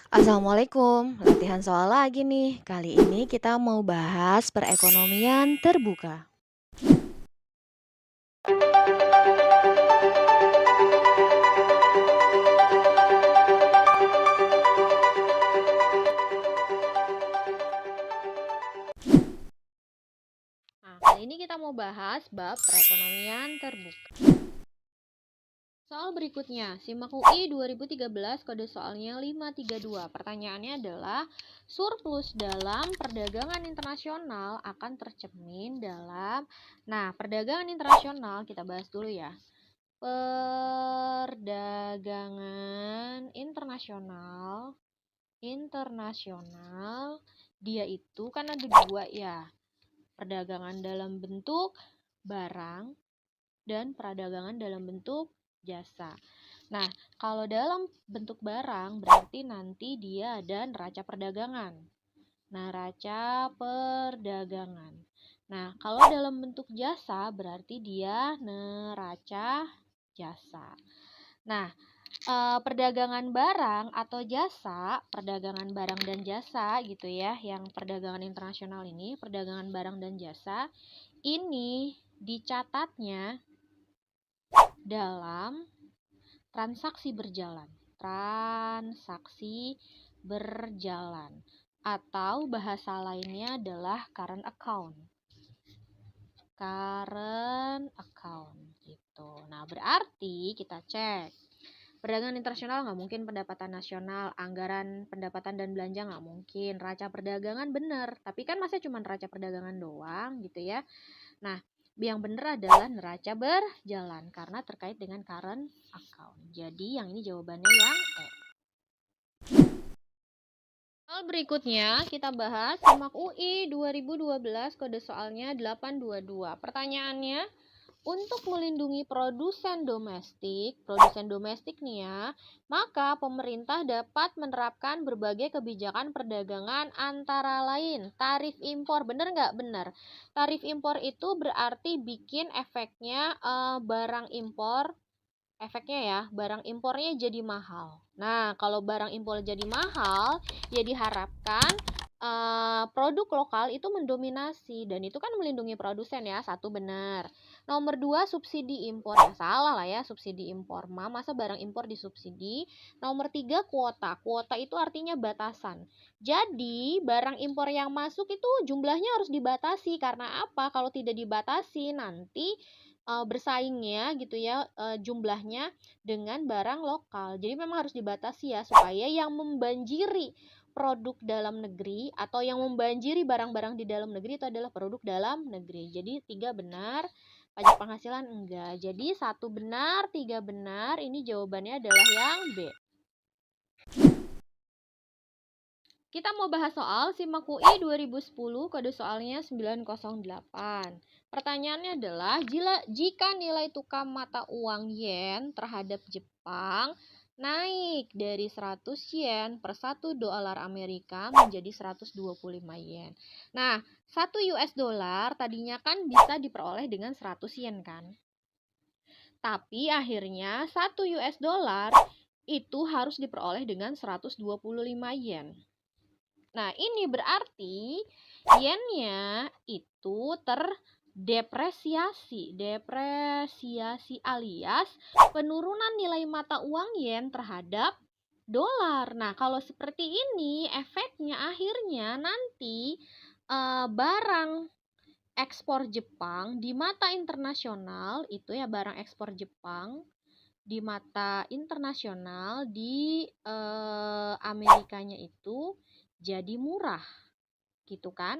Assalamualaikum, latihan soal lagi nih. Kali ini kita mau bahas perekonomian terbuka. Nah, kali ini kita mau bahas bab perekonomian terbuka. Soal berikutnya, simak UI 2013 kode soalnya 532. Pertanyaannya adalah, surplus dalam perdagangan internasional akan tercermin dalam... Nah, perdagangan internasional kita bahas dulu ya. Perdagangan internasional, dia itu kan ada dua ya. Perdagangan dalam bentuk barang dan perdagangan dalam bentuk jasa. Nah, kalau dalam bentuk barang berarti nanti dia ada neraca perdagangan. Nah, kalau dalam bentuk jasa berarti dia neraca jasa. Nah, perdagangan barang atau jasa, perdagangan barang dan jasa gitu ya, yang perdagangan internasional ini, perdagangan barang dan jasa, ini dicatatnya dalam transaksi berjalan. Atau bahasa lainnya adalah current account. Gitu. Nah, berarti kita cek. Perdagangan internasional nggak mungkin, pendapatan nasional, anggaran pendapatan dan belanja nggak mungkin, raca perdagangan bener, tapi kan masih cuma neraca perdagangan doang gitu ya. Nah, yang bener adalah neraca berjalan karena terkait dengan current account. Jadi yang ini jawabannya yang E. Soal berikutnya kita bahas simak UI 2012 kode soalnya 822. Pertanyaannya, untuk melindungi produsen domestik nih ya, maka pemerintah dapat menerapkan berbagai kebijakan perdagangan antara lain tarif impor. Bener nggak? Bener. Tarif impor itu berarti bikin efeknya ya, barang impornya jadi mahal. Nah, kalau barang impor jadi mahal, ya diharapkan produk lokal itu mendominasi, dan itu kan melindungi produsen ya, satu benar. Nomor 2, subsidi impor. Ya salah lah ya, subsidi impor masa barang impor disubsidi. Nomor 3, kuota itu artinya batasan. Jadi barang impor yang masuk itu jumlahnya harus dibatasi. Karena apa? Kalau tidak dibatasi nanti bersaingnya gitu ya, jumlahnya dengan barang lokal. Jadi memang harus dibatasi ya, supaya yang membanjiri produk dalam negeri atau yang membanjiri barang-barang di dalam negeri itu adalah produk dalam negeri. Jadi 3 benar, pajak penghasilan enggak. Jadi 1 benar, 3 benar. Ini jawabannya adalah yang B. Kita mau bahas soal simak UI 2010 kode soalnya 908. Pertanyaannya adalah, jika nilai tukar mata uang yen terhadap Jepang naik dari 100 yen per 1 dolar Amerika menjadi 125 yen. Nah, 1 US dollar tadinya kan bisa diperoleh dengan 100 yen kan. Tapi akhirnya 1 US dollar itu harus diperoleh dengan 125 yen. Nah, ini berarti yennya itu depresiasi alias penurunan nilai mata uang yen terhadap dolar. Nah, kalau seperti ini efeknya akhirnya nanti barang ekspor Jepang di mata internasional itu ya, barang ekspor Jepang di mata internasional di Amerikanya itu jadi murah gitu kan.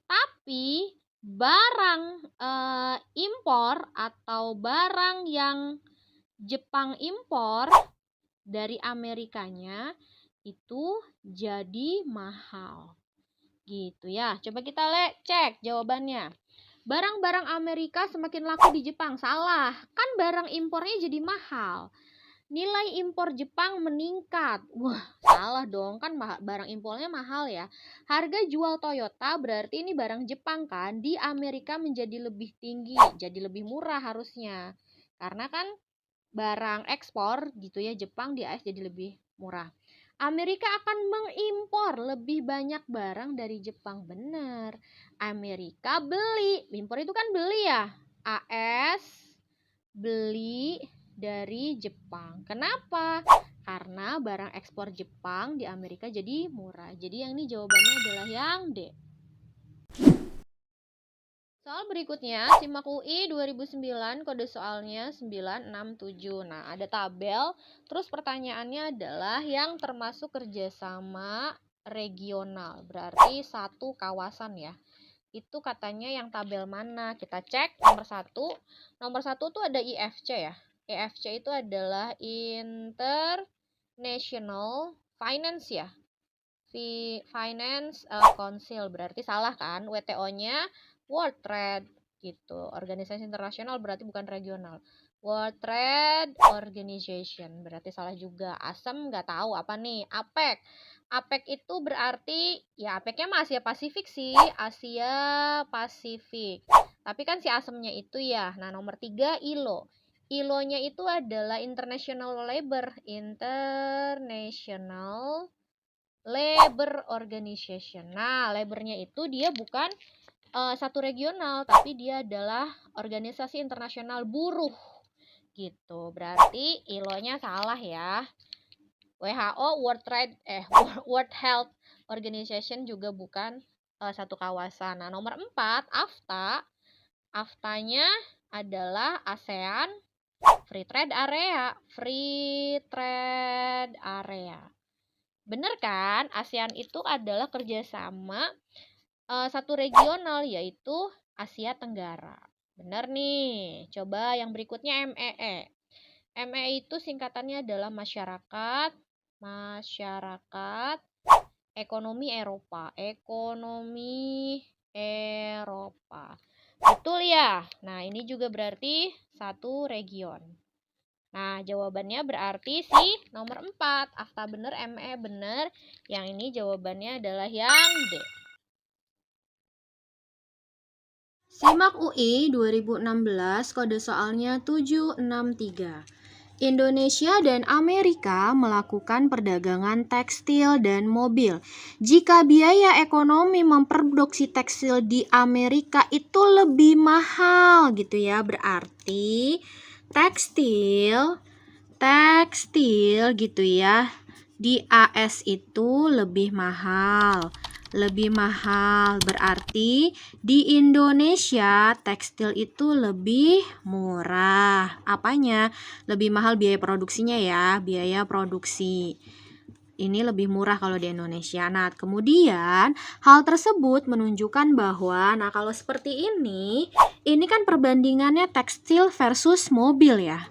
Tapi barang impor atau barang yang Jepang impor dari Amerikanya itu jadi mahal gitu ya. Coba kita cek jawabannya. Barang-barang Amerika semakin laku di Jepang. Salah, kan barang impornya jadi mahal. Nilai impor Jepang meningkat. Wah, salah dong, kan barang impornya mahal ya. Harga jual Toyota berarti ini barang Jepang kan, di Amerika menjadi lebih tinggi, jadi lebih murah harusnya. Karena kan barang ekspor gitu ya, Jepang di AS jadi lebih murah. Amerika akan mengimpor lebih banyak barang dari Jepang. Benar. Amerika beli. Impor itu kan beli ya. AS beli dari Jepang. Kenapa? Karena barang ekspor Jepang di Amerika jadi murah. Jadi yang ini jawabannya adalah yang D. Soal berikutnya, simak UI 2009, kode soalnya 967. Nah, ada tabel, terus pertanyaannya adalah yang termasuk kerjasama regional, berarti satu kawasan ya. Itu katanya yang tabel mana? Kita cek nomor satu. Nomor satu tuh ada IFC ya. IFC itu adalah International Finance ya. Finance Council, berarti salah kan? WTO-nya World Trade gitu. Organisasi internasional berarti bukan regional. World Trade Organization berarti salah juga. Asem nggak tahu apa nih. APEC. APEC itu berarti ya APEC-nya mah Asia Pasifik sih. Asia Pasifik. Tapi kan si asemnya itu ya. Nah, nomor 3 ILO. ILO-nya itu adalah International Labor Organization. Nah, labornya itu dia bukan satu regional, tapi dia adalah organisasi internasional buruh. Gitu. Berarti ILO-nya salah ya. WHO World Health Organization juga bukan satu kawasan. Nah, nomor 4 AFTA. AFTA-nya adalah ASEAN Free Trade Area. Free Trade Area. Bener kan? ASEAN itu adalah kerjasama satu regional, yaitu Asia Tenggara. Bener nih. Coba yang berikutnya MEE. MEE itu singkatannya adalah Masyarakat Ekonomi Eropa. Ekonomi Eropa. Betul ya? Nah, ini juga berarti satu region. Nah, jawabannya berarti si nomor 4. AFTA bener, ME bener. Yang ini jawabannya adalah yang D. Simak UI 2016, kode soalnya 763. Indonesia dan Amerika melakukan perdagangan tekstil dan mobil. Jika biaya ekonomi memproduksi tekstil di Amerika itu lebih mahal gitu ya, berarti tekstil gitu ya, di AS itu lebih mahal. Berarti di Indonesia tekstil itu lebih murah. Apanya? Lebih mahal biaya produksinya ya, biaya produksi. Ini lebih murah kalau di Indonesia. Nah, kemudian hal tersebut menunjukkan bahwa, nah kalau seperti ini kan perbandingannya tekstil versus mobil ya.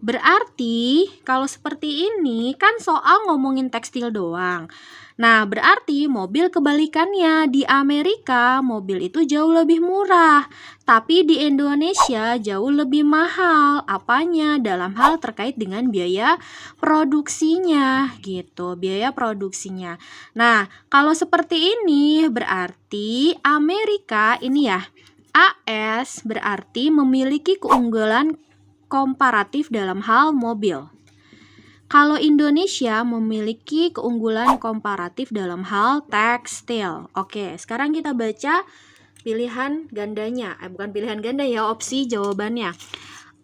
Berarti kalau seperti ini kan soal ngomongin tekstil doang. Nah, berarti mobil kebalikannya. Di Amerika mobil itu jauh lebih murah, tapi di Indonesia jauh lebih mahal. Apanya? Dalam hal terkait dengan biaya produksinya gitu, biaya produksinya. Nah, kalau seperti ini berarti Amerika ini ya, AS berarti memiliki keunggulan komparatif dalam hal mobil. Kalau Indonesia memiliki keunggulan komparatif dalam hal tekstil. Oke, sekarang kita baca pilihan gandanya. Bukan pilihan ganda ya, opsi jawabannya.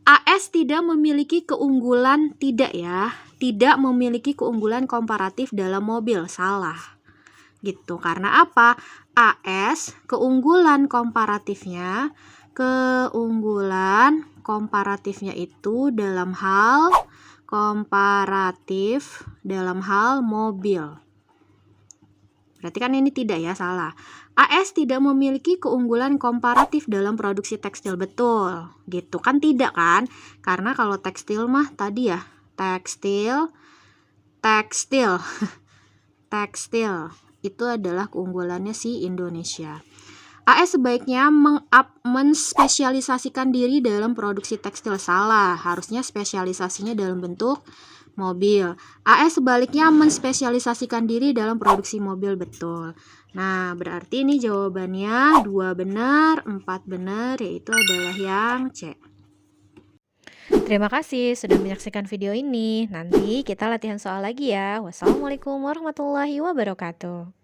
AS tidak memiliki keunggulan, tidak ya. Tidak memiliki keunggulan komparatif dalam mobil. Salah. Gitu. Karena apa? AS keunggulan komparatifnya itu dalam hal mobil. Berarti kan ini tidak ya, salah. AS tidak memiliki keunggulan komparatif dalam produksi tekstil. Betul. Gitu kan, tidak kan? Karena kalau tekstil mah tadi ya, tekstil itu adalah keunggulannya si Indonesia. AS sebaiknya menspesialisasikan diri dalam produksi tekstil. Salah, harusnya spesialisasinya dalam bentuk mobil. AS sebaliknya menspesialisasikan diri dalam produksi mobil. Betul. Nah, berarti ini jawabannya 2 benar, 4 benar, yaitu adalah yang C. Terima kasih sudah menyaksikan video ini. Nanti kita latihan soal lagi ya. Wassalamualaikum warahmatullahi wabarakatuh.